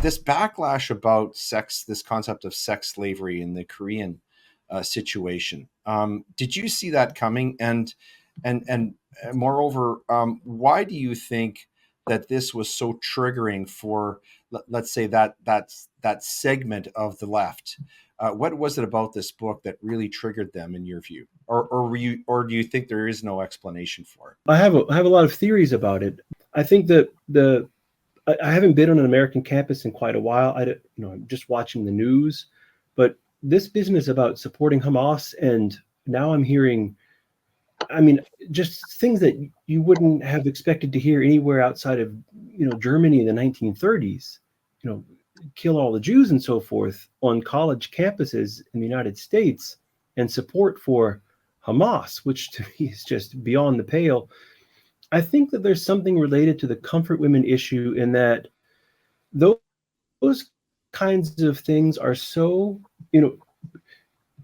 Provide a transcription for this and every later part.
this backlash about sex, this concept of sex slavery in the Korean situation. Did you see that coming? And moreover, why do you think that this was so triggering for, let's say, that segment of the left? What was it about this book that really triggered them, in your view, or do you think there is no explanation for it? I have a lot of theories about it. I think that I haven't been on an American campus in quite a while. I'm just watching the news, but this business about supporting Hamas, and now I'm hearing, just things that you wouldn't have expected to hear anywhere outside of, Germany in the 1930s, kill all the Jews and so forth on college campuses in the United States, and support for Hamas, which to me is just beyond the pale. I think that there's something related to the comfort women issue in that those kinds of things are so,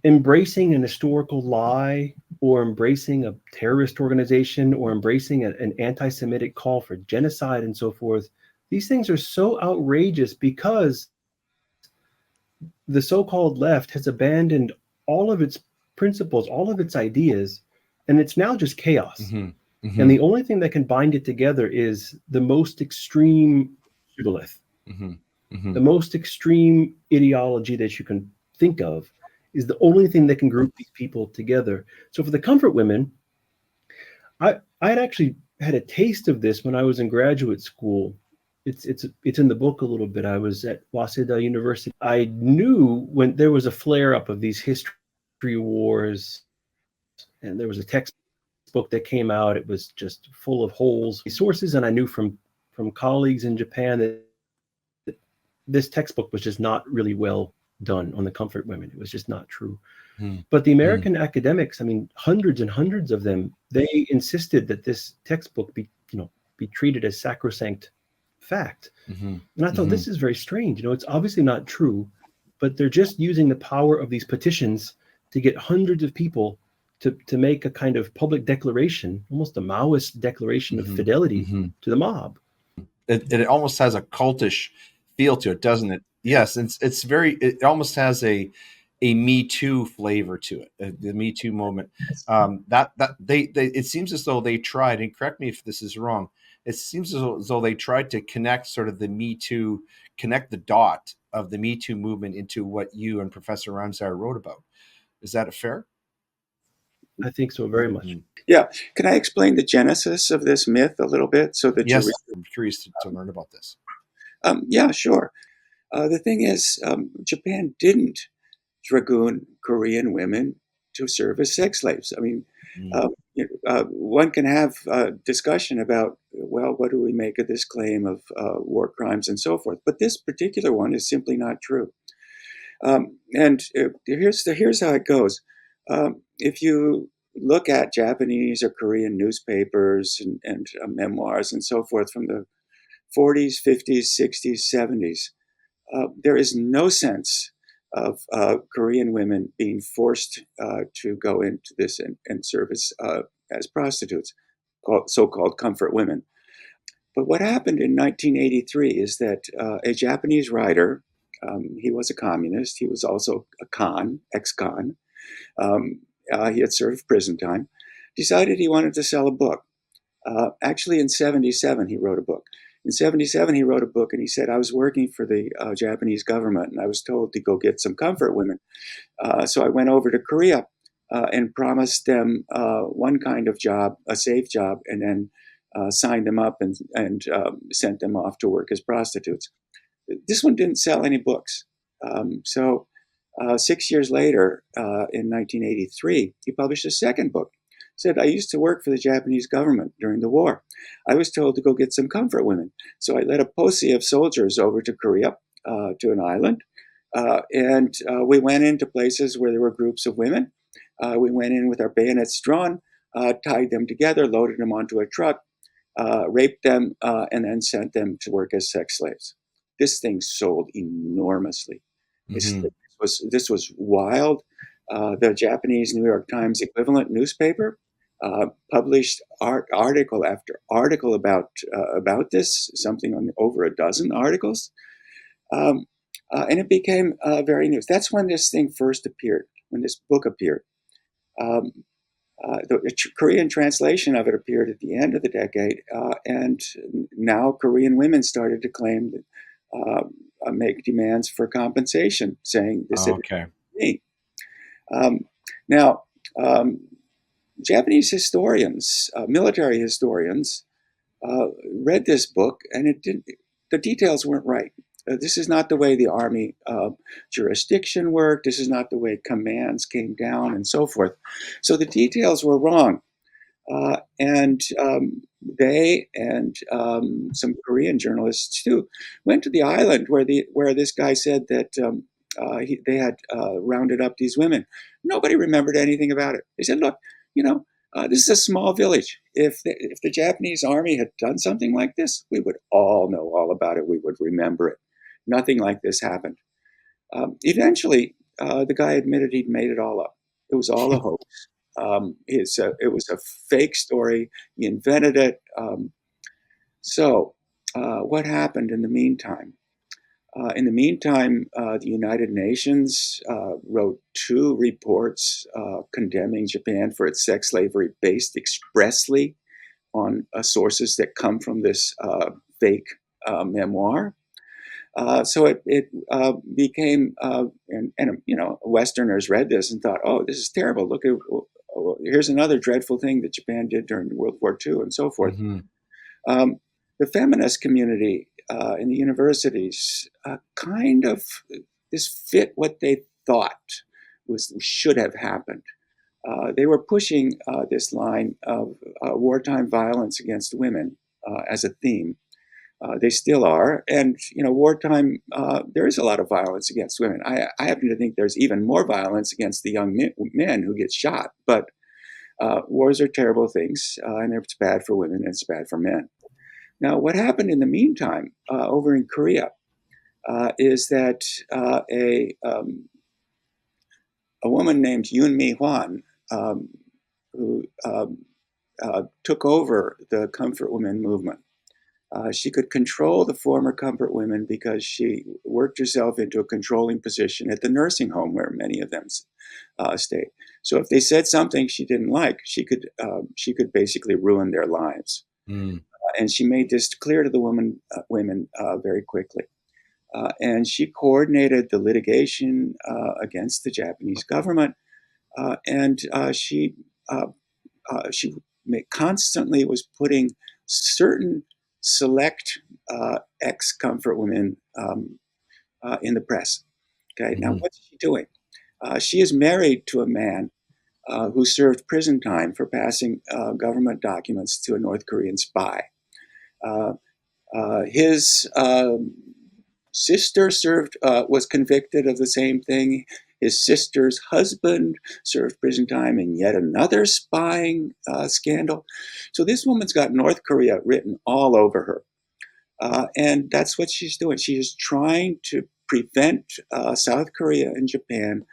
embracing an historical lie, or embracing a terrorist organization, or embracing an anti-Semitic call for genocide and so forth. These things are so outrageous because the so-called left has abandoned all of its principles, all of its ideas, and it's now just chaos. Mm-hmm. Mm-hmm. And the only thing that can bind it together is the most extreme shibboleth. Mm-hmm. Mm-hmm. The most extreme ideology that you can think of is the only thing that can group these people together. So for the comfort women, I had actually had a taste of this when I was in graduate school. It's in the book a little bit. I was at Waseda University. I knew when there was a flare up of these history wars, and there was a textbook that came out. It was just full of holes, sources, and I knew from colleagues in Japan that this textbook was just not really well done on the comfort women. It was just not true. But the American academics, hundreds and hundreds of them, they insisted that this textbook be treated as sacrosanct fact. And I thought, this is very strange. It's obviously not true, but they're just using the power of these petitions to get hundreds of people to make a kind of public declaration, almost a Maoist declaration of fidelity to the mob. It almost has a cultish feel to it, doesn't it? Yes, it almost has a Me Too flavor to it. The Me Too moment. It seems as though they tried, and correct me if this is wrong, it seems as though they tried to connect sort of the Me Too, connect the dot of the Me Too movement into what you and Professor Ramseyer wrote about. Is that fair? I think so, very much. Yeah. Can I explain the genesis of this myth a little bit so that yes, I'm curious to learn about this. Yeah, sure. The thing is, Japan didn't dragoon Korean women to serve as sex slaves. One can have a discussion about, well, what do we make of this claim of war crimes and so forth? But this particular one is simply not true. Here's how it goes. If you look at Japanese or Korean newspapers and memoirs and so forth from the 40s, 50s, 60s, 70s, there is no sense of Korean women being forced to go into this and serve as prostitutes, so-called comfort women. But what happened in 1983 is that a Japanese writer, he was a communist, he was also a ex-con, he had served prison time, decided he wanted to sell a book. Actually, in 77, he wrote a book. In 77, he wrote a book and he said, I was working for the Japanese government and I was told to go get some comfort women. So I went over to Korea and promised them one kind of job, a safe job, and then signed them up and sent them off to work as prostitutes. This one didn't sell any books. So 6 years later, in 1983, he published a second book. Said, I used to work for the Japanese government during the war. I was told to go get some comfort women. So I led a posse of soldiers over to Korea, to an island. And we went into places where there were groups of women. We went in with our bayonets drawn, tied them together, loaded them onto a truck, raped them, and then sent them to work as sex slaves. This thing sold enormously. This was wild. The Japanese New York Times equivalent newspaper published article after article about this, something on over a dozen articles. And it became very news. That's when this thing first appeared, when this book appeared. Um, the Korean translation of it appeared at the end of the decade, and now Korean women started to claim that, make demands for compensation, saying this had Okay. me. Um, now, um, Japanese historians, military historians, read this book, and it didn't. The details weren't right. This is not the way the army jurisdiction worked. This is not the way commands came down, and so forth. So the details were wrong. And they and some Korean journalists too went to the island where this guy said that they had rounded up these women. Nobody remembered anything about it. They said, "Look, you know, this is a small village. If the Japanese army had done something like this, we would all know all about it. We would remember it. Nothing like this happened." Eventually, the guy admitted he'd made it all up. It was all a hoax. It was a fake story. He invented it. What happened in the meantime? The United Nations wrote 2 reports condemning Japan for its sex slavery based expressly on sources that come from this fake memoir. So it became, and Westerners read this and thought, oh, this is terrible. Look at, here's another dreadful thing that Japan did during World War II and so forth. Mm-hmm. The feminist community in the universities kind of this fit what they thought should have happened. They were pushing this line of wartime violence against women as a theme. They still are, and wartime. There is a lot of violence against women. I happen to think there's even more violence against the young men who get shot. But wars are terrible things, and it's bad for women and it's bad for men. Now, what happened in the meantime over in Korea is that a woman named Yoon Mi Hwan, who took over the comfort women movement. She could control the former comfort women because she worked herself into a controlling position at the nursing home where many of them stayed. So if they said something she didn't like, she could basically ruin their lives. Mm. And she made this clear to the women very quickly. And she coordinated the litigation against the Japanese government, and she constantly was putting certain select ex-comfort women in the press. Okay, now Mm-hmm. what's she doing? She is married to a man who served prison time for passing government documents to a North Korean spy. His sister was convicted of the same thing. His sister's husband served prison time in yet another spying scandal. So this woman's got North Korea written all over her. And that's what she's doing. She is trying to prevent South Korea and Japan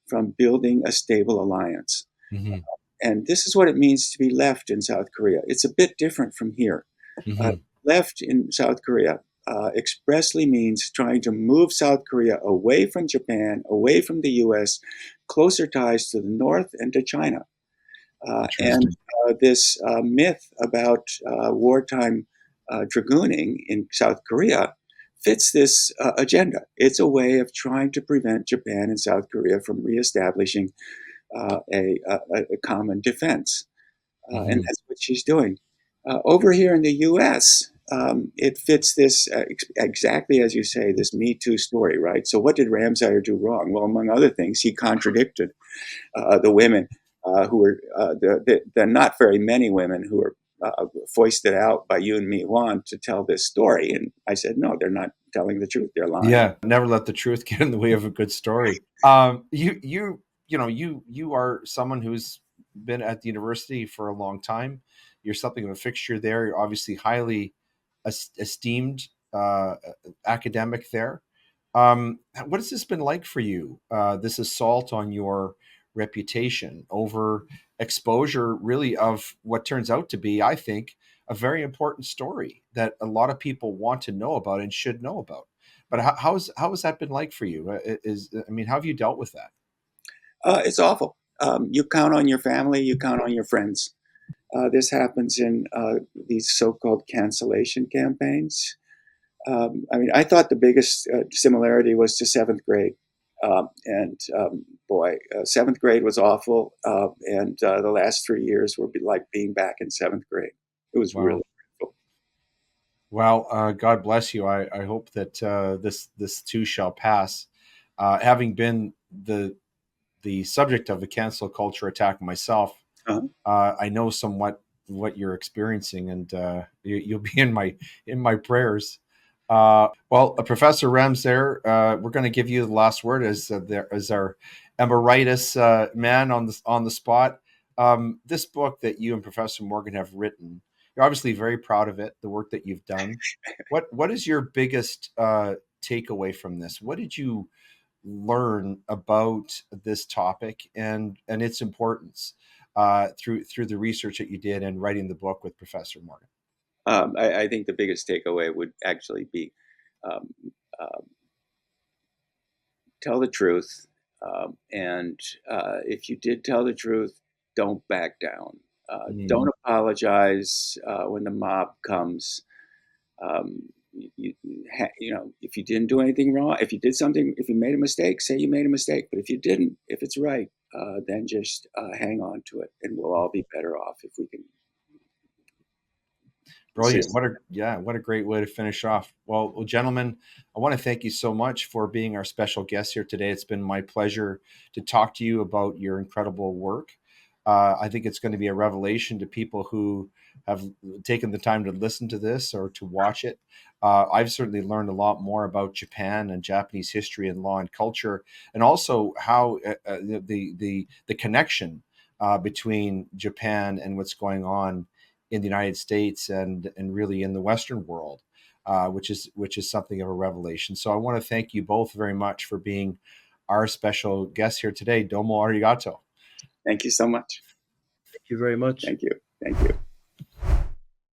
from building a stable alliance. Mm-hmm. And this is what it means to be left in South Korea. It's a bit different from here. Mm-hmm. Left in South Korea expressly means trying to move South Korea away from Japan, away from the US, closer ties to the North and to China. And this myth about wartime dragooning in South Korea fits this agenda. It's a way of trying to prevent Japan and South Korea from reestablishing a common defense. Mm-hmm. And that's what she's doing. Over here in the US, it fits this exactly as you say, this Me Too story, right? So what did Ramseyer do wrong? Well, among other things, he contradicted the women who were, the not very many women who were foisted out by Yoon Mi Hwan to tell this story. And I said, no, they're not telling the truth. They're lying. Yeah, never let the truth get in the way of a good story. You are someone who's been at the university for a long time. You're something of a fixture there. You're obviously highly esteemed academic there. What has this been like for you? This assault on your reputation over exposure, really, of what turns out to be, I think, a very important story that a lot of people want to know about and should know about. But how has that been like for you? How have you dealt with that? It's awful. You count on your family, you count on your friends. This happens in these so-called cancellation campaigns. I thought the biggest similarity was to seventh grade. Seventh grade was awful. And the last 3 years were like being back in seventh grade. It was Wow. really painful. Well, God bless you. I hope that this too shall pass. Having been the subject of a cancel culture attack myself, Uh-huh. I know somewhat what you're experiencing, and you'll be in my prayers. Professor Ramseyer, we're going to give you the last word as our emeritus man on the spot. This book that you and Professor Morgan have written, you're obviously very proud of it, the work that you've done. What is your biggest takeaway from this? What did you learn about this topic and its importance through the research that you did and writing the book with Professor Morgan? I think the biggest takeaway would actually be um, uh, tell the truth. And if you did tell the truth, don't back down. Don't apologize when the mob comes. Um, if you didn't do anything wrong, if you did something, if you made a mistake, say you made a mistake. But if you didn't, if it's right, then just hang on to it, and we'll all be better off if we can. Brilliant. Insist. What a great way to finish off. Well, gentlemen, I want to thank you so much for being our special guest here today. It's been my pleasure to talk to you about your incredible work. I think it's going to be a revelation to people who have taken the time to listen to this or to watch it. I've certainly learned a lot more about Japan and Japanese history and law and culture, and also how the connection between Japan and what's going on in the United States and really in the Western world, which is something of a revelation. So I want to thank you both very much for being our special guest here today. Domo arigato. Thank you so much. Thank you very much. Thank you. Thank you.